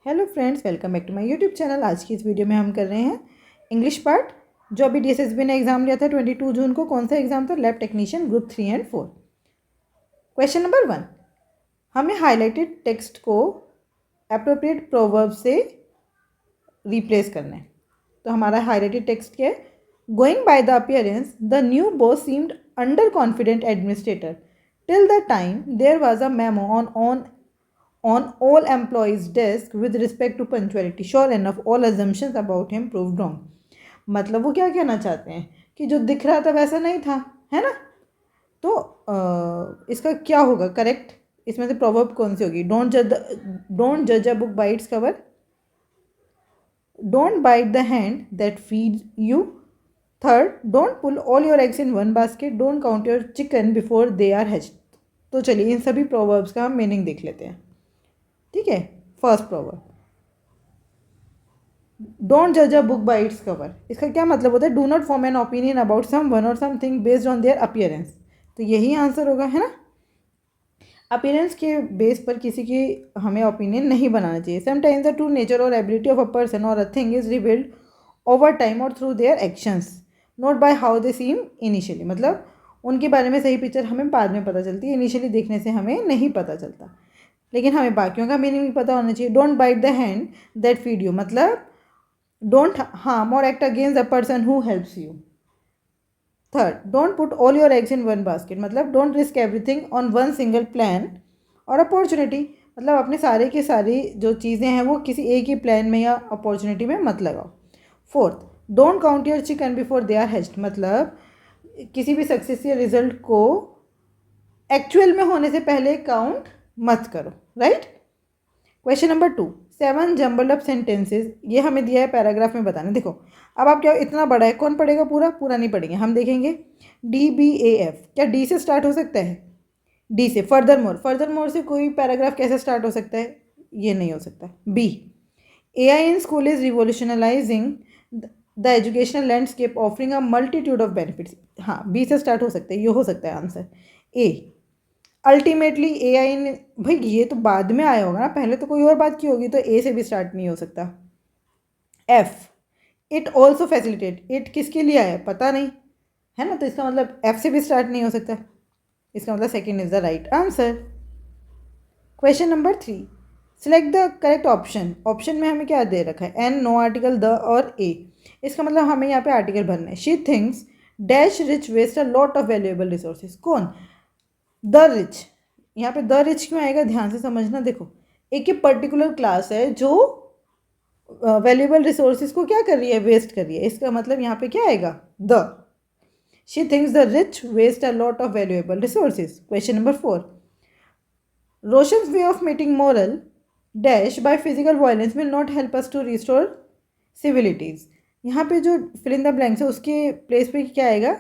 Hello friends, welcome back to my YouTube channel. आज की इस वीडियो में हम कर रहे हैं इंग्लिश पार्ट। जो अभी DSSB ने एग्जाम लिया था 22 जून को। कौन सा एग्जाम था? Lab technician group 3 and 4। Question number 1, हमें हाईलाइटेड टेक्स्ट को अप्रोप्रिएट प्रोवर्ब से रिप्लेस करना है। तो हमारा हाईलाइटेड टेक्स्ट क्या है? Going by the appearance the new boss seemed under confident administrator till the time there was a memo on all employees' desk with respect to punctuality. Sure enough, all assumptions about him proved wrong. मतलब वो क्या कहना चाहते हैं कि जो दिख रहा था वैसा नहीं था, है ना? तो इसका क्या होगा करेक्ट? इसमें से प्रोवर्ब कौन सी होगी? डोंट जज a book by its cover, don't bite the hand that feeds you, third don't put all your eggs in one basket, don't count your chicken before they are hatched. तो चलिए इन सभी proverbs का हम meaning देख लेते हैं। ठीक है, फर्स्ट प्रोवर्ब, डोंट जज a book by its cover. इसका क्या मतलब होता है? Do not form an opinion about someone और something based on their appearance. तो यही आंसर होगा, है ना? अपीयरेंस के बेस पर किसी की हमें ओपिनियन नहीं बनाना चाहिए। समटाइम्स द ट्रू नेचर और एबिलिटी ऑफ अ पर्सन और a thing is revealed over time और through their actions, not by how they seem initially. मतलब उनके बारे में सही पिक्चर हमें बाद में पता चलती है, इनिशियली देखने से हमें नहीं पता चलता। लेकिन हमें बाकियों का मीनिंग भी पता होना चाहिए। Don't bite the hand that feed you, मतलब डोंट हार्म और act against the person who helps you. Third, don't put all your eggs in one basket, मतलब don't risk everything on one single plan और opportunity. मतलब अपने सारे की सारी जो चीज़ें हैं वो किसी एक ही प्लान में या अपॉर्चुनिटी में मत लगाओ। Fourth, don't count your chicken before they are hatched, मतलब किसी भी सक्सेस या रिजल्ट को एक्चुअल में होने से पहले काउंट मत करो। Right? Question number 2, 7 jumbled up sentences. ये हमें दिया है पैराग्राफ में बताना। देखो अब आप क्या, इतना बड़ा है, कौन पढ़ेगा? पूरा नहीं पढ़ेंगे, हम देखेंगे। DBAF, क्या डी से स्टार्ट हो सकता है? डी से। फर्दर मोर से कोई पैराग्राफ कैसे स्टार्ट हो सकता है? ये नहीं हो सकता। B, AI in school is revolutionalising the educational landscape offering a multitude of benefits. हाँ, बी से स्टार्ट हो सकता है, ये हो सकता है आंसर। ए, अल्टीमेटली AI ने, भाई ये तो बाद में आया होगा ना, पहले तो कोई और बात की होगी, तो ए से भी स्टार्ट नहीं हो सकता। F, it also facilitate, it किसके लिए आया पता नहीं, है ना? तो इसका मतलब एफ से भी स्टार्ट नहीं हो सकता। इसका मतलब second is the right answer. Question number 3, select the correct option. Option में हमें क्या दे रखा है? एन, नो आर्टिकल, द और ए। इसका मतलब हमें यहाँ पे आर्टिकल भरना है। She thinks dash rich waste a lot of valuable resources. कौन? The rich. यहाँ पे द रिच क्यों आएगा, ध्यान से समझना। देखो एक ही पर्टिकुलर क्लास है जो वैल्यूएबल रिसोर्सेज को क्या कर रही है? वेस्ट कर रही है। इसका मतलब यहाँ पे क्या आएगा? The. She thinks the rich waste a lot of valuable resources. Question number 4, Roshan's way of meeting moral dash by physical violence will not help us to restore civilities. यहाँ पे जो फिल इन द ब्लैंक्स है उसके place पे क्या आएगा?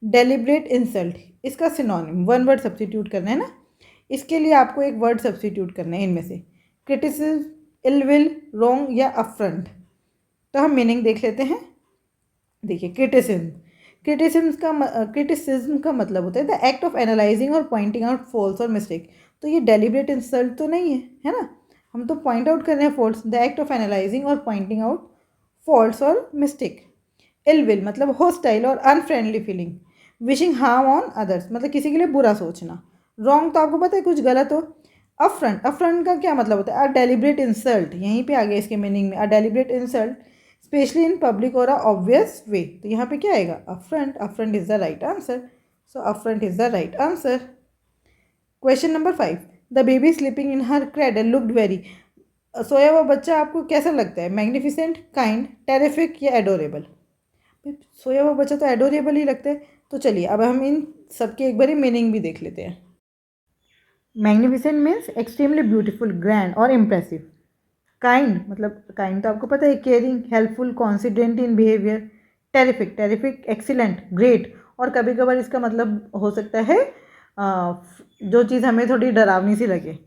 Deliberate insult. इसका synonym one word substitute करना है ना, इसके लिए आपको एक वर्ड सब्स्टिट्यूट करना है इनमें से। क्रिटिसिज्म, इल विल, रॉन्ग या अफ्रंट। तो हम मीनिंग देख लेते हैं। देखिए, क्रिटिसिज्म का मतलब होता है द एक्ट ऑफ एनालाइजिंग और पॉइंटिंग आउट फॉल्स और मिस्टेक। तो ये डेलिब्रेट इंसल्ट तो नहीं है ना? हम तो पॉइंट आउट कर रहे हैं faults. The act of analysing और पॉइंटिंग आउट फॉल्स और मिस्टेक। इल विल मतलब हॉस्टाइल और unfriendly feeling. Wishing harm on others मतलब किसी के लिए बुरा सोचना। रॉन्ग तो आपको पता है कुछ गलत हो। अफ्रंट का क्या मतलब होता है? A deliberate insult. यहीं पे आ गया इसके मीनिंग में, a deliberate insult specially in public और अ ऑब्वियस वे। तो यहाँ पे क्या आएगा? Affront is the right answer. So affront is the right answer. Question number 5, the baby sleeping in her cradle looked very. सोया हुआ बच्चा आपको कैसा लगता है? मैग्निफिसेंट, काइंड, टेरिफिक या एडोरेबल? सोया हुआ बच्चा तो एडोरेबल ही लगता है। तो चलिए अब हम इन सबके एक बारी मीनिंग भी देख लेते हैं। Magnificent means extremely beautiful, grand और इम्प्रेसिव। काइंड मतलब, काइंड तो आपको पता है, caring, helpful, coincident in behaviour. Terrific excellent, great. और कभी कभार इसका मतलब हो सकता है जो चीज़ हमें थोड़ी डरावनी सी लगे।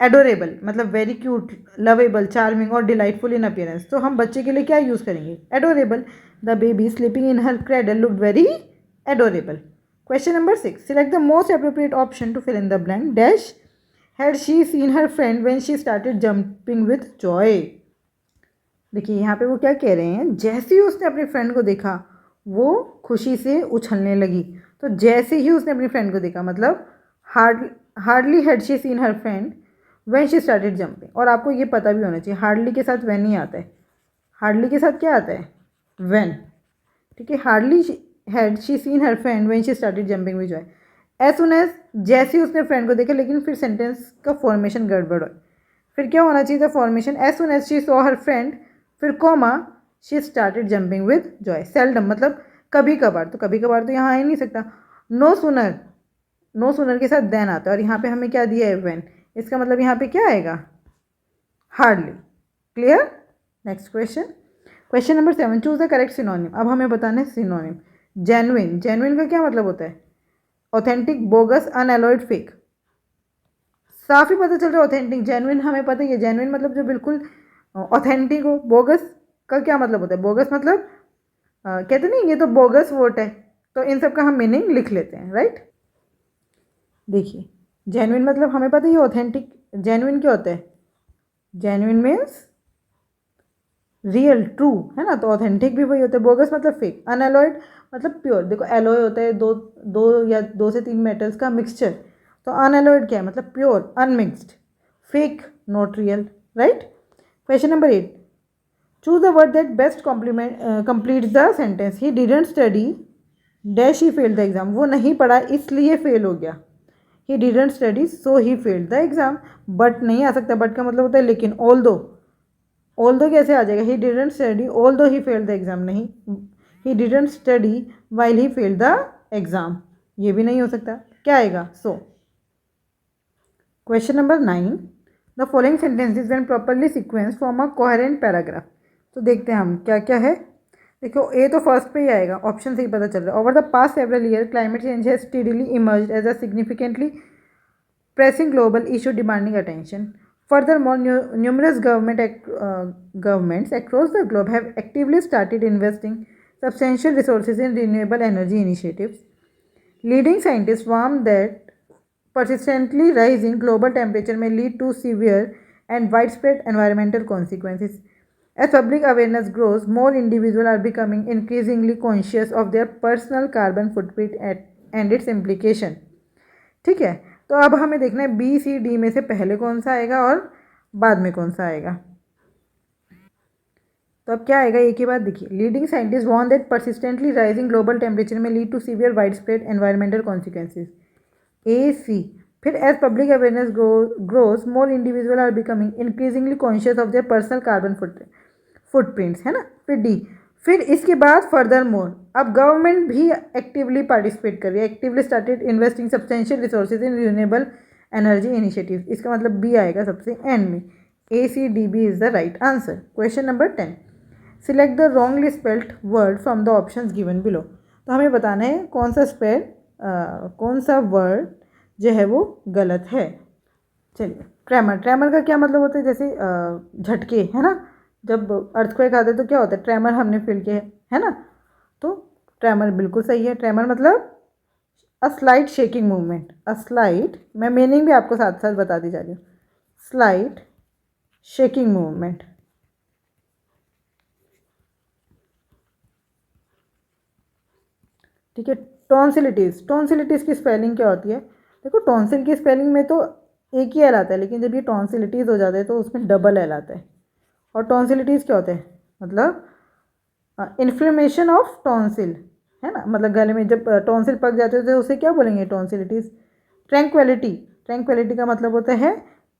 एडोरेबल मतलब वेरी क्यूट, लवेबल, चार्मिंग और डिलाइटफुल इन अपीयरेंस। तो हम बच्चे के लिए क्या यूज़ करेंगे? Adorable. The baby sleeping in her cradle looked very adorable. Question number 6, select the most appropriate option to fill in the blank dash had she seen her friend when she started jumping with joy. देखिए यहाँ पे वो क्या कह रहे हैं, जैसे ही उसने अपने फ्रेंड को देखा वो खुशी से उछलने लगी। तो जैसे ही उसने अपनी फ्रेंड को देखा मतलब hardly had she seen her friend when she started jumping. और आपको ये पता भी होना चाहिए हार्डली के साथ व्हेन ही आता है, हार्डली के साथ क्या आता है, व्हेन। ठीक है, hardly had she seen her friend when she started jumping with joy. As soon as, जैसे ही उसने फ्रेंड को देखा, लेकिन फिर सेंटेंस का फॉर्मेशन गड़बड़ है। फिर क्या होना चाहिए था formation, as soon as she saw her friend, फिर comma she started jumping with joy. Seldom मतलब कभी कभार, तो कभी कभार तो यहाँ आ ही नहीं सकता। नो सुनर, नो सुनर के साथ देन आता है, और यहाँ पे हमें क्या दिया है, व्हेन। इसका मतलब यहाँ पे क्या आएगा, hardly. Clear. Next question, question number 7, choose the correct synonym. अब हमें बताना है सिनोनिम। जेन्युइन, जेन्युइन का क्या मतलब होता है, ऑथेंटिक, बोगस, अनएलॉयड, फेक। साफ ही पता चल रहा है ऑथेंटिक। जेन्युइन हमें पता ही है, जेन्युइन मतलब जो बिल्कुल ऑथेंटिक हो। बोगस का क्या मतलब होता है, बोगस मतलब कहते नहीं ये तो बोगस वोट है, तो इन सब का हम मीनिंग लिख लेते हैं, राइट। देखिए जेन्युइन मतलब हमें पता ही है ऑथेंटिक। जेन्युइन क्या होता है, जेन्युइन मीन्स रियल, ट्रू, है ना, तो ऑथेंटिक भी वही होता है। बोगस मतलब फेक। अनएलॉयड मतलब प्योर। देखो एलॉय होता है दो दो या दो से तीन मेटल्स का मिक्सचर, तो अनएलॉयड क्या है, मतलब pure, unmixed. Fake, not real, right. Question number 8, choose the word that best completes the sentence. He didn't study dash he failed the exam. वो नहीं पढ़ा इसलिए फेल हो गया। ही didn't study so he failed the exam. But नहीं आ सकता, but का मतलब होता है लेकिन। ऑल दो कैसे आ जाएगा, ही डिडंट स्टडी ऑल दो ही फेल्ड द एग्जाम, नहीं। He didn't study while he failed the exam, ये भी नहीं हो सकता। क्या आएगा, so. Question number 9, the following sentences when properly sequence form a coherent paragraph. तो देखते हैं हम क्या क्या है। देखो ए तो फर्स्ट पे ही आएगा, ऑप्शन से ही पता चल रहा है। Over the past several year climate change has steadily emerged as a significantly pressing global issue demanding attention. Furthermore, numerous governments across the globe have actively started investing substantial resources in renewable energy initiatives. Leading scientists warn that persistently rising global temperature may lead to severe and widespread environmental consequences. As public awareness grows, more individuals are becoming increasingly conscious of their personal carbon footprint and its implication. ठीक है, तो अब हमें देखना है B C D में से पहले कौन सा आएगा और बाद में कौन सा आएगा। तो अब क्या आएगा, एक ही बात देखिए। Leading scientist warn that persistently rising global temperature may lead to severe widespread environmental consequences, A C. फिर as public awareness grows more individual are becoming increasingly conscious of their personal carbon footprints, है ना। फिर D, फिर इसके बाद further more, अब government भी actively participate कर रही है, actively started investing substantial resources in renewable energy initiative. इसका मतलब बी आएगा सबसे एंड में। A C D B is the right answer. Question number 10, select the wrongly spelled word from the options given below. तो हमें बताना है कौन सा वर्ड जो है वो गलत है। चलिए, ट्रेमर, ट्रेमर का क्या मतलब होता है, जैसे झटके, है ना। जब अर्थक्वेक आते तो क्या होता है, ट्रेमर हमने फील किया है ना। तो ट्रेमर बिल्कुल सही है। ट्रेमर मतलब a slight shaking movement, a slight, मैं मीनिंग भी आपको साथ साथ बता दी जा रही हूँ। Slight shaking movement. ठीक है। टॉन्सिलिटीज़, टॉन्सिलिटीज़ की स्पेलिंग क्या होती है। देखो टॉन्सिल की स्पेलिंग में तो एक ही एल आता है, लेकिन जब ये टॉन्सिलिटीज़ हो जाता है तो उसमें डबल एल आता है। और टॉन्सिलिटीज़ क्या होता है, मतलब इन्फ्लेमेशन ऑफ टॉन्सिल, है ना। मतलब गले में जब टॉन्सिल पक जाते हैं तो उसे क्या बोलेंगे, टॉन्सिलिटीज़। ट्रैंक्विलिटी, ट्रैंक्विलिटी का मतलब होता है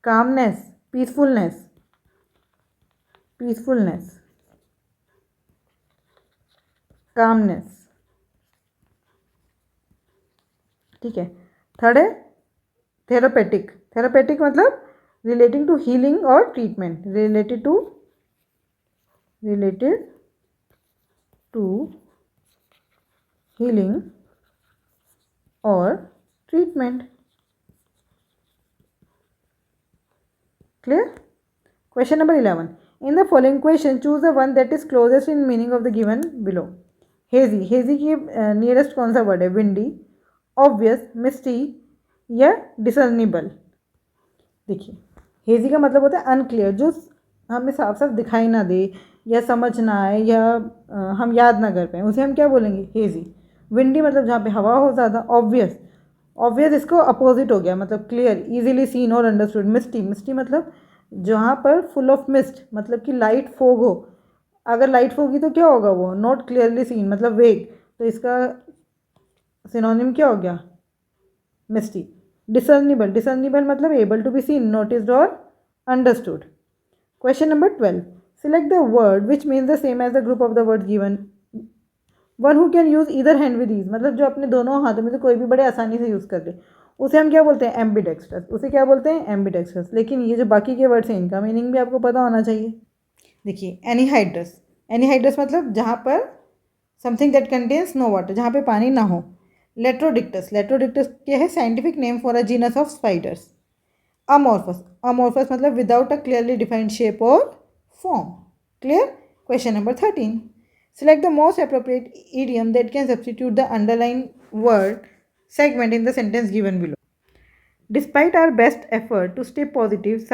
कामनेस, पीसफुलनेस, पीसफुलनेस, कामनेस। ठीक है। थर्ड है थेरापेटिक, थेरापेटिक मतलब रिलेटिंग टू हीलिंग और ट्रीटमेंट, रिलेटेड टू हीलिंग और treatment. Clear. Question number 11, in the following question choose the one that is closest in meaning of the given below. Hazy, hazy की nearest कौन सा word है, windy, obvious, मिस्टी या discernible. देखिए, hazy का मतलब होता है अनक्लियर, जो हमें साफ साफ दिखाई ना दे या समझ ना आए या हम याद ना कर पाएँ, उसे हम क्या बोलेंगे, हेजी। विंडी मतलब जहाँ पे हवा हो ज़्यादा। ऑब्वियस, ऑब्वियस इसको अपोजिट हो गया, मतलब क्लियर, इजीली सीन और अंडरस्टूड। मिस्टी, मिस्टी मतलब जहाँ पर फुल ऑफ मिस्ट, मतलब कि लाइट फोग हो। अगर लाइट फोगी तो क्या होगा, वो नॉट क्लियरली सीन मतलब वेग, तो इसका सिनोनिम क्या हो गया, मिस्टी। डिसर्निबल, डिसर्निबल मतलब able to be seen, noticed और understood. Question number 12, select the word which means the same as the group of the word given. One who can use either hand with ease, मतलब जो अपने दोनों हाथों में से कोई भी बड़े आसानी से यूज़ कर ले, उसे हम क्या बोलते हैं, एम्बीडेक्स्ट्रस। उसे क्या बोलते हैं, एम्बीडेक्स्ट्रस। लेकिन ये जो बाकी के वर्ड्स हैं इनका मीनिंग भी आपको पता होना चाहिए। देखिए, एनीहाइड्रस, एनीहाइड्रस मतलब जहाँ पर something that contains no water, जहाँ पे पानी ना हो। लेट्रोडिक्टस, लेट्रोडिक्टस क्या है, scientific name for a genus of spiders. Amorphous, amorphous मतलब without a clearly defined shape और form. Clear. Question number 13, select the most appropriate idiom that can substitute the underlined word segment in the sentence given below. Despite our best effort to stay positive,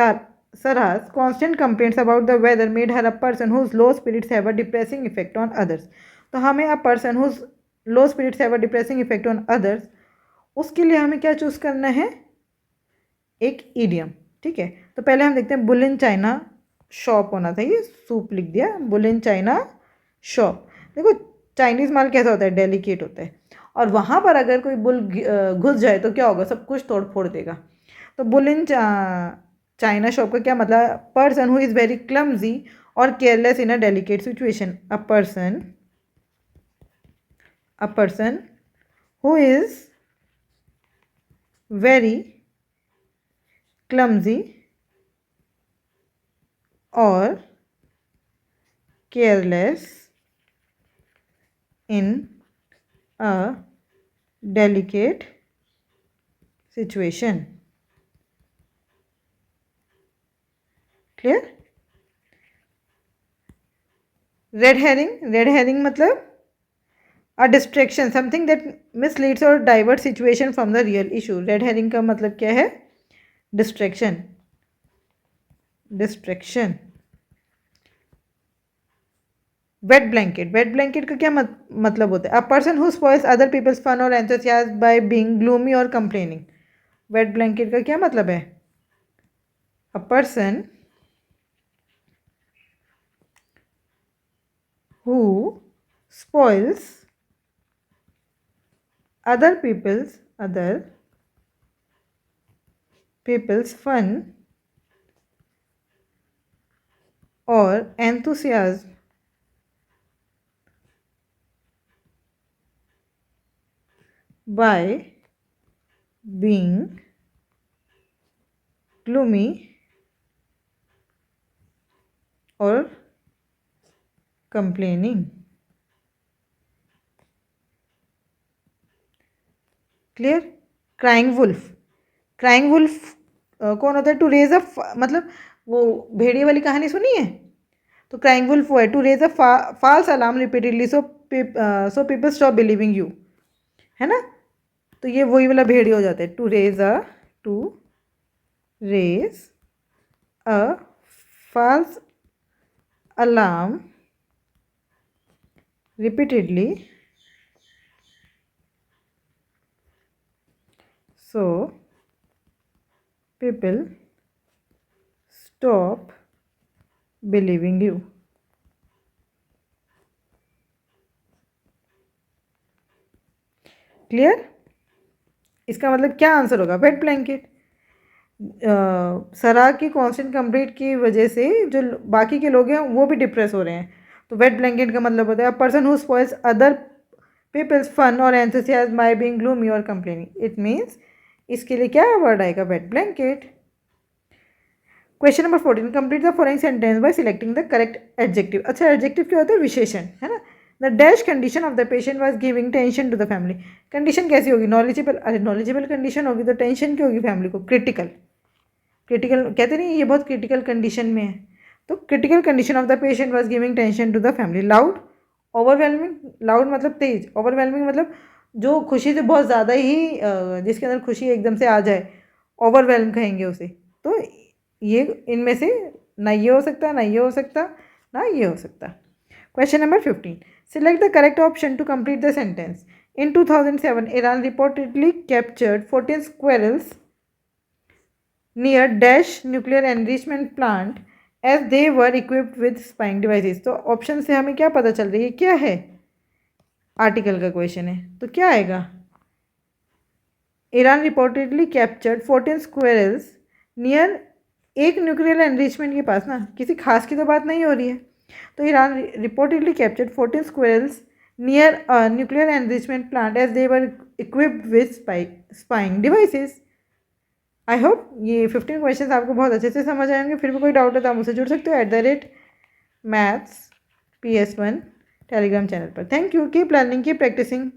Sarah's constant complaints about the weather made her a person whose low spirits have a depressing effect on others. तो हमें a person whose low spirits have a depressing effect on others, उसके लिए हमें क्या choose करना है, एक idiom. ठीक है, तो पहले हम देखते हैं, बुल इन चाइना शॉप होना था, ये सूप लिख दिया, बुल इन चाइना शॉप। देखो, चाइनीज़ माल कैसा होता है, डेलिकेट होता है, और वहाँ पर अगर कोई बुल घुस जाए तो क्या होगा, सब कुछ तोड़ फोड़ देगा। तो बुल इन चाइना शॉप का क्या मतलब, person who is very clumsy और careless in a delicate situation. A person who is very clumsy or careless in a delicate situation. Clear? Red herring, red herring मतलब a distraction, something that misleads or diverts situation from the real issue. Red herring का मतलब क्या है, distraction, distraction. Wet blanket, wet blanket का क्या मतलब होता है, a person who spoils other people's fun और एंथुसियाज्म बाय बीइंग ग्लूमी और कंप्लेनिंग। वेट ब्लैंकेट का क्या मतलब है, a person who spoils other people's fun और enthusiasm by being gloomy or complaining. Clear. Crying wolf, crying wolf कौन होता है, टू रेज अ, मतलब वो भेड़िए वाली कहानी सुनी है, तो क्राइंग वुल्फ वो है, to raise a false alarm repeatedly so people stop believing you, है ना। तो ये वही वाला भेड़िया हो जाता है, to raise a false alarm repeatedly so people stop believing you. Clear. इसका मतलब क्या आंसर होगा, वेट ब्लैंकेट। सरा की कांस्टेंट कंप्लेंट की वजह से जो बाकी के लोग हैं वो भी डिप्रेस हो रहे हैं, तो वेट ब्लैंकेट का मतलब होता है a person who spoils other people's fun और एंथुसियाज्म बाय बीइंग ग्लूमी और कंप्लेनिंग। इट मीन्स इसके लिए क्या वर्ड आएगा, wet blanket. Question number 14, complete the following sentence by selecting the correct adjective. अच्छा, एडजेक्टिव क्या होता है, विशेषण, है ना। The dash condition of the patient was giving tension to the family. Condition कैसी होगी, नॉलेजेबल। अरे नॉलेजेबल कंडीशन होगी तो टेंशन क्या होगी फैमिली को, क्रिटिकल। क्रिटिकल कहते नहीं, ये बहुत क्रिटिकल कंडीशन में है, तो critical condition of the patient was giving tension to the family. Loud, overwhelming, loud मतलब तेज, ओवरवेलमिंग मतलब जो खुशी से बहुत ज़्यादा ही जिसके अंदर खुशी एकदम से आ जाए, ओवरवेलम कहेंगे उसे। तो ये इनमें से ना ये हो सकता, ना ये हो सकता, ना ये हो सकता। Question number 15, select the correct option to complete the sentence. In 2007, Iran reportedly captured 14 squirrels near Dash nuclear enrichment plant as they were equipped with spying devices। तो ऑप्शन से हमें क्या पता चल रही है, क्या है, आर्टिकल का क्वेश्चन है, तो क्या आएगा, Iran reportedly captured 14 squirrels near, एक न्यूक्लियर एनरिचमेंट के पास ना, किसी खास की तो बात नहीं हो रही है। तो Iran reportedly captured 14 squirrels near nuclear enrichment plant as they were equipped with spying devices. I hope ये 15 क्वेश्चन आपको बहुत अच्छे से समझ आएंगे। फिर भी कोई डाउट है तो आप मुझसे जुड़ सकते हो @maths PS1 टेलीग्राम चैनल पर। Thank you, keep learning, keep practising.